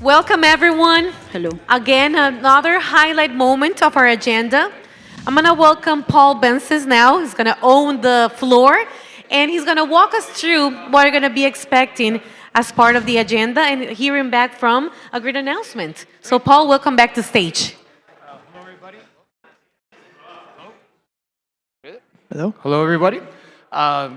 Welcome, everyone. Hello. Again, another highlight moment of our agenda. I'm going to welcome Paul Bensis now. He's going to own the floor, and he's going to walk us through what we're going to be expecting as part of the agenda and hearing back from a great announcement. So, Paul, welcome back to stage. Hello, everybody. Hello. Hello, everybody.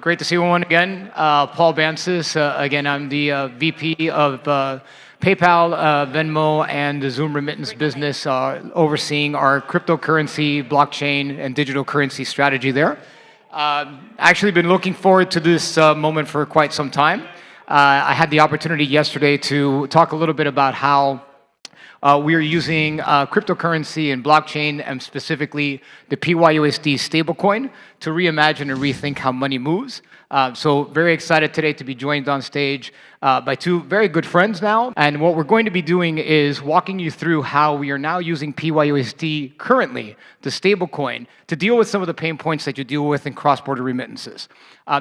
Great to see everyone again. Paul Bansis. Again, I'm the VP of PayPal, Venmo, and the Xoom remittance business, overseeing our cryptocurrency, blockchain, and digital currency strategy there. Actually been looking forward to this moment for quite some time. I had the opportunity yesterday to talk a little bit about how we are using cryptocurrency and blockchain, and specifically the PYUSD stablecoin, to reimagine and rethink how money moves. So very excited today to be joined on stage by two very good friends now. And what we're going to be doing is walking you through how we are now using PYUSD currently, the stablecoin, to deal with some of the pain points that you deal with in cross-border remittances.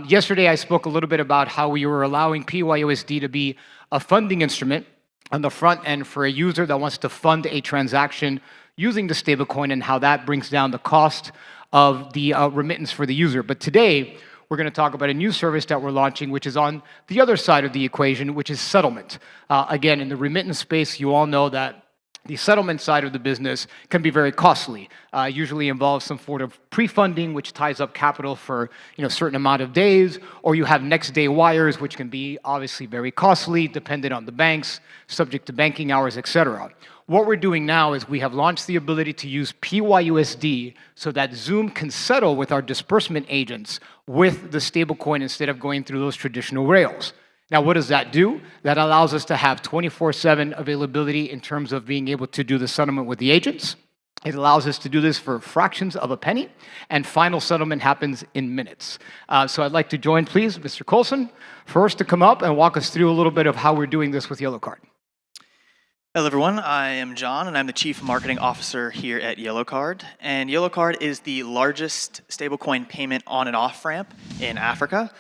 Yesterday, I spoke a little bit about how we were allowing PYUSD to be a funding instrument on the front end for a user that wants to fund a transaction using the stablecoin, and how that brings down the cost of the remittance for the user. But today, we're going to talk about a new service that we're launching, which is on the other side of the equation, which is settlement. Again, in the remittance space, you all know that the settlement side of the business can be very costly. Usually involves some sort of pre-funding, which ties up capital for a certain amount of days, or you have next-day wires, which can be obviously very costly, dependent on the banks, subject to banking hours, etc. What we're doing now is we have launched the ability to use PYUSD so that Xoom can settle with our disbursement agents with the stablecoin instead of going through those traditional rails. Now, what does that do? That allows us to have 24/7 availability in terms of being able to do the settlement with the agents. It allows us to do this for fractions of a penny, and final settlement happens in minutes. So I'd like to join, please, Mr. Colson, first to come up and walk us through a little bit of how we're doing this with Yellow Card. Hello everyone, I am John and I'm the Chief Marketing Officer here at Yellow Card. And Yellow Card is the largest stablecoin payment on and off ramp in Africa.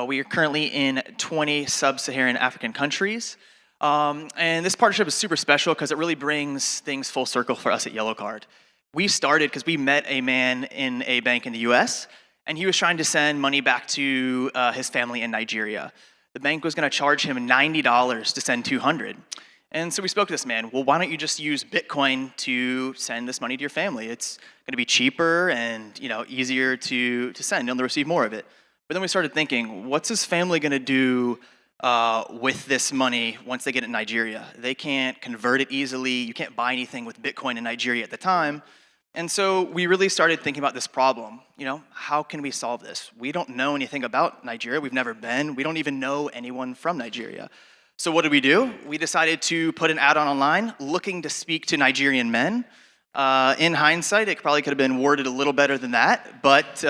We are currently in 20 sub-Saharan African countries. And this partnership is super special because it really brings things full circle for us at Yellow Card. We started because we met a man in a bank in the US, and he was trying to send money back to his family in Nigeria. The bank was going to charge him $90 to send 200. And so we spoke to this man. Well, why don't you just use Bitcoin to send this money to your family? It's going to be cheaper and easier to send. You'll receive more of it. But then we started thinking, what's his family going to do with this money once they get it in Nigeria? They can't convert it easily. You can't buy anything with Bitcoin in Nigeria at the time. And so we really started thinking about this problem. How can we solve this? We don't know anything about Nigeria. We've never been. We don't even know anyone from Nigeria. So what did we do? We decided to put an ad-on online looking to speak to Nigerian men. In hindsight, it probably could have been worded a little better than that, but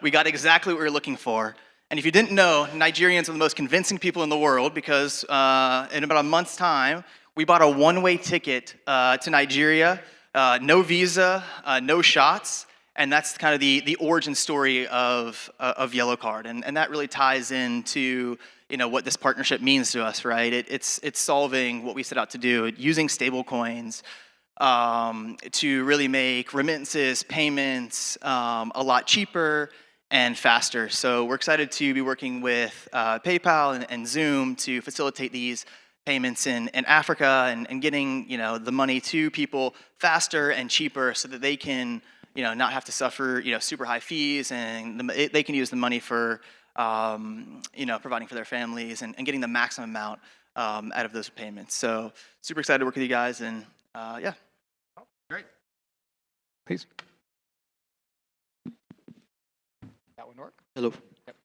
we got exactly what we were looking for. And if you didn't know, Nigerians are the most convincing people in the world because in about a month's time, we bought a one-way ticket to Nigeria, no visa, no shots, and that's kind of the origin story of Yellow Card. And that really ties into what this partnership means to us, right? It's solving what we set out to do, using stable coins to really make remittances, payments a lot cheaper and faster. So we're excited to be working with PayPal and Xoom to facilitate these payments in Africa and getting the money to people faster and cheaper so that they can not have to suffer super high fees, and they can use the money for providing for their families and getting the maximum amount out of those payments. So super excited to work with you guys, and yeah. Oh, great. Please. That one work? Hello. Yep.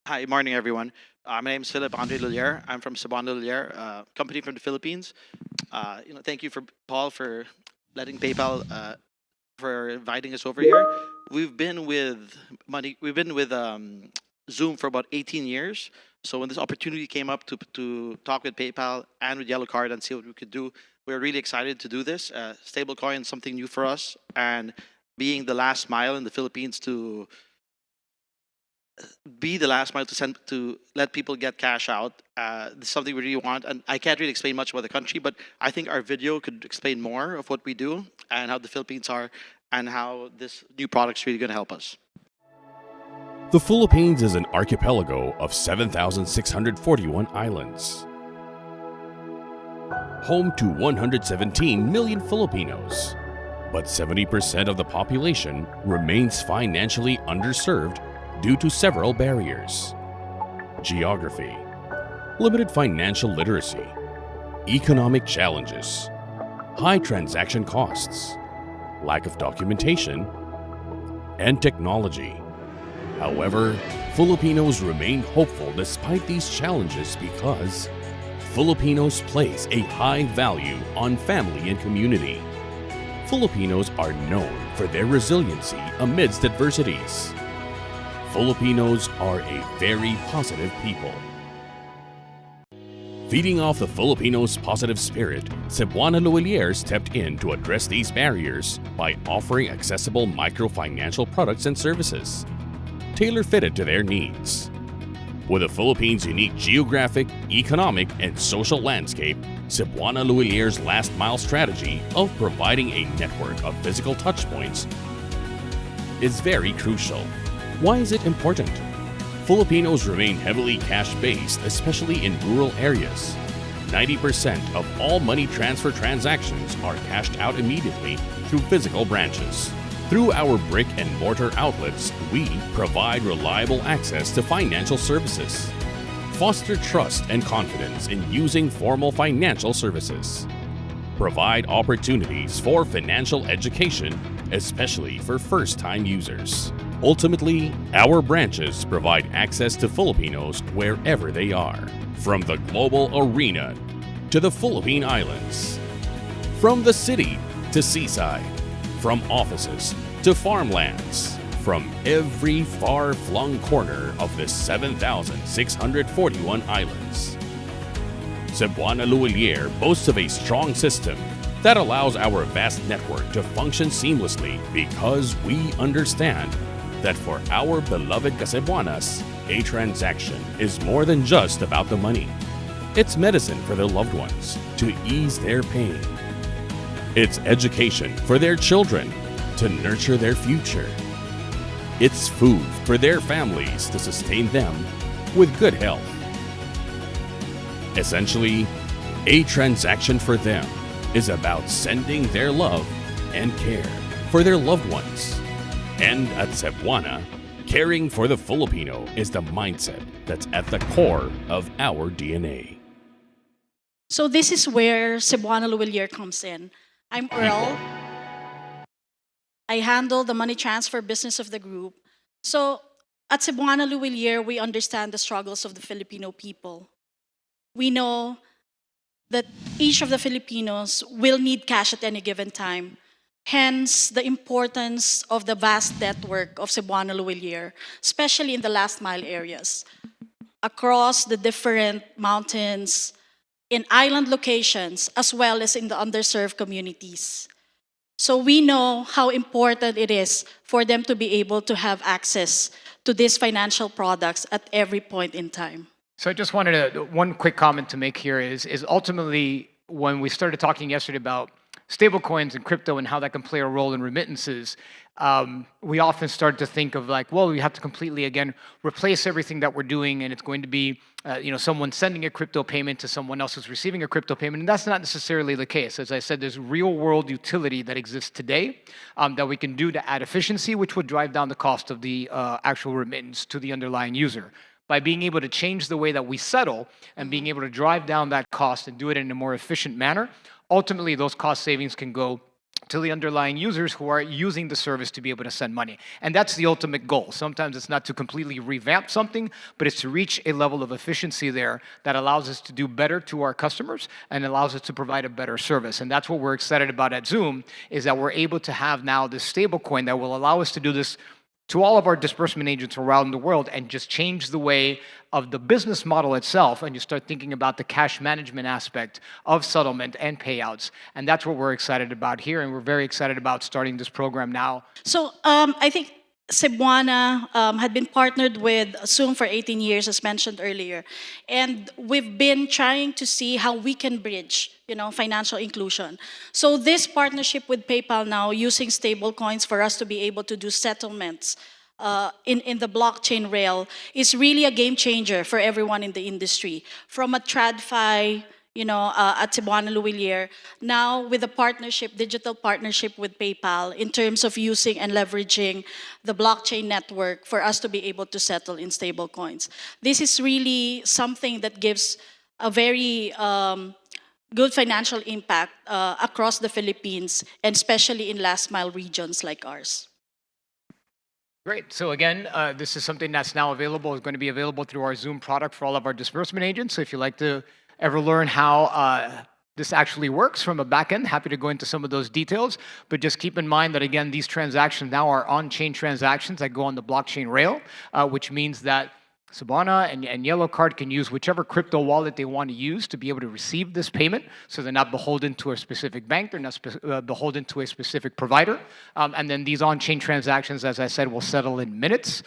Hi, morning everyone. My name is Philip Andre Lilier. I'm from Sabando Lilier, a company from the Philippines. Thank you for Paul for letting PayPal for inviting us over here. We've been with Xoom for about 18 years. So when this opportunity came up to talk with PayPal and with Yellow Card and see what we could do, we're really excited to do this. Stablecoin is something new for us, and being the last mile in the Philippines to be the last mile to let people get cash out. This is something we really want, and I can't really explain much about the country, but I think our video could explain more of what we do and how the Philippines are and how this new product's really going to help us. The Philippines is an archipelago of 7,641 islands, home to 117 million Filipinos, but 70% of the population remains financially underserved due to several barriers: geography, limited financial literacy, economic challenges, high transaction costs, lack of documentation, and technology. However, Filipinos remain hopeful despite these challenges because Filipinos place a high value on family and community. Filipinos are known for their resiliency amidst adversities. Filipinos are a very positive people. Feeding off the Filipinos' positive spirit, Cebuana Luwilier stepped in to address these barriers by offering accessible microfinancial products and services, tailor-fitted to their needs. With the Philippines' unique geographic, economic, and social landscape, Cebuana Luwilier's last mile strategy of providing a network of physical touchpoints is very crucial. Why is it important? Filipinos remain heavily cash-based, especially in rural areas. 90% of all money transfer transactions are cashed out immediately through physical branches. Through our brick and mortar outlets, we provide reliable access to financial services, foster trust and confidence in using formal financial services, provide opportunities for financial education, especially for first-time users. Ultimately, our branches provide access to Filipinos wherever they are, from the global arena to the Philippine Islands, from the city to seaside, from offices to farmlands, from every far-flung corner of the 7,641 islands. Cebuana Luwilier boasts of a strong system that allows our vast network to function seamlessly because we understand that for our beloved Cacebuanas, a transaction is more than just about the money. It's medicine for their loved ones to ease their pain. It's education for their children to nurture their future. It's food for their families to sustain them with good health. Essentially, a transaction for them is about sending their love and care for their loved ones. And at Cebuana, caring for the Filipino is the mindset that's at the core of our DNA. So this is where Cebuana Luwilier comes in. I'm Earl. I handle the money transfer business of the group. So at Cebuana Luwilier, we understand the struggles of the Filipino people. We know that each of the Filipinos will need cash at any given time. Hence, the importance of the vast network of Cebuana Luwilier, especially in the last mile areas, across the different mountains, in island locations, as well as in the underserved communities. So we know how important it is for them to be able to have access to these financial products at every point in time. So I just wanted one quick comment to make here is ultimately when we started talking yesterday about stablecoins and crypto and how that can play a role in remittances, we often start to think of like, well, we have to completely, again, replace everything that we're doing, and it's going to be, someone sending a crypto payment to someone else who's receiving a crypto payment, and that's not necessarily the case. As I said, there's real-world utility that exists today that we can do to add efficiency, which would drive down the cost of the actual remittance to the underlying user. By being able to change the way that we settle and being able to drive down that cost and do it in a more efficient manner, ultimately those cost savings can go to the underlying users who are using the service to be able to send money. And that's the ultimate goal. Sometimes it's not to completely revamp something, but it's to reach a level of efficiency there that allows us to do better to our customers and allows us to provide a better service. And that's what we're excited about at Xoom, is that we're able to have now this stablecoin that will allow us to do this to all of our disbursement agents around the world and just change the way of the business model itself, and you start thinking about the cash management aspect of settlement and payouts. And that's what we're excited about here, and we're very excited about starting this program now. So I think Cebuana had been partnered with Xoom for 18 years, as mentioned earlier, and we've been trying to see how we can bridge, financial inclusion. So this partnership with PayPal now, using stable coins for us to be able to do settlements in the blockchain rail, is really a game changer for everyone in the industry. From a TradFi, at Cebuana Luwilier, now with a partnership, digital partnership with PayPal in terms of using and leveraging the blockchain network for us to be able to settle in stable coins. This is really something that gives a very good financial impact across the Philippines, and especially in last mile regions like ours. Great. So again, this is something that's now available. It's going to be available through our Xoom product for all of our disbursement agents. So if you'd like to ever learn how this actually works from a back end, happy to go into some of those details. But just keep in mind that, again, these transactions now are on-chain transactions that go on the blockchain rail, which means that Cebuana and Yellow Card can use whichever crypto wallet they want to use to be able to receive this payment. So they're not beholden to a specific bank. They're not beholden to a specific provider. And then these on-chain transactions, as I said, will settle in minutes.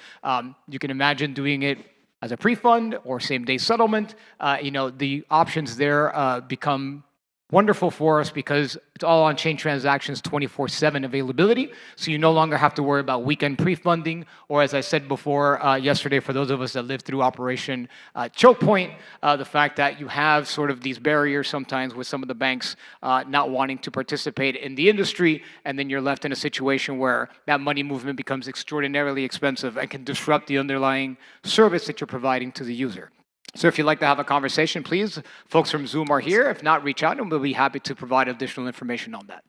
You can imagine doing it as a pre-fund or same-day settlement. The options there become wonderful for us because it's all on-chain transactions, 24/7 availability. So you no longer have to worry about weekend pre-funding, or as I said before yesterday, for those of us that lived through Operation Choke Point, the fact that you have sort of these barriers sometimes with some of the banks not wanting to participate in the industry, and then you're left in a situation where that money movement becomes extraordinarily expensive and can disrupt the underlying service that you're providing to the user. So if you'd like to have a conversation, please, folks from Xoom are here. If not, reach out and we'll be happy to provide additional information on that.